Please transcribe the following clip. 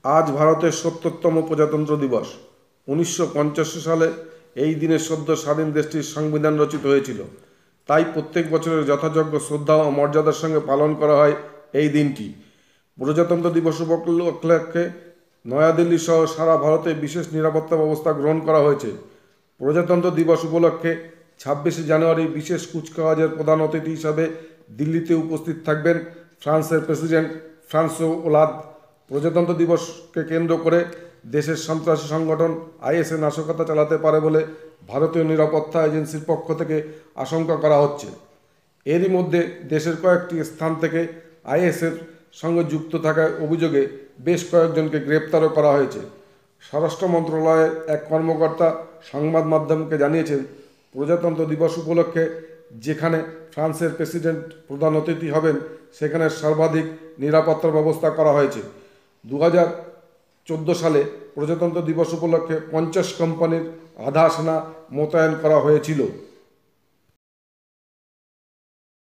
আজ ভারতের ৭০তম প্রজাতন্ত্র দিবস। ১৯৮৫ সালে এই দিনে সদ্য স্বাধীন দেশটির সংবিধান রচিত হয়েছিল। তাই প্রত্যেক বছরের যথাযোগ্য শ্রদ্ধা ও মর্যাদার সঙ্গে পালন করা হয় এই দিনটি। প্রজাতন্ত্র দিবস উপলক্ষে নয়াদিল্লি সহ সারা ভারতে বিশেষ নিরাপত্তা ব্যবস্থা গ্রহণ করা হয়েছে। প্রজাতন্ত্র দিবস উপলক্ষে ২৬শে জানুয়ারি বিশেষ কুচকাওয়াজের প্রধান অতিথি হিসাবে দিল্লিতে উপস্থিত থাকবেন ফ্রান্সের প্রেসিডেন্ট ফ্রান্সোয়া ওলাদ। প্রজাতন্ত্র দিবসকে কেন্দ্র করে দেশের সন্ত্রাসী সংগঠন আইএসএ নাশকতা চালাতে পারে বলে ভারতীয় নিরাপত্তা এজেন্সির পক্ষ থেকে আশঙ্কা করা হচ্ছে। এরই মধ্যে দেশের কয়েকটি স্থান থেকে আইএসের সঙ্গে যুক্ত থাকার অভিযোগে বেশ কয়েকজনকে গ্রেপ্তারও করা হয়েছে। স্বরাষ্ট্র মন্ত্রণালয়ের এক কর্মকর্তা সংবাদ মাধ্যমকে জানিয়েছেন, প্রজাতন্ত্র দিবস উপলক্ষে যেখানে ফ্রান্সের প্রেসিডেন্ট প্রধান অতিথি হবেন সেখানে সর্বাধিক নিরাপত্তার ব্যবস্থা করা হয়েছে। ২০১৪ সালে প্রজাতন্ত্র দিবস উপলক্ষে ৫০ কোম্পানির আধা সেনা মোতায়েন করা হয়েছিল।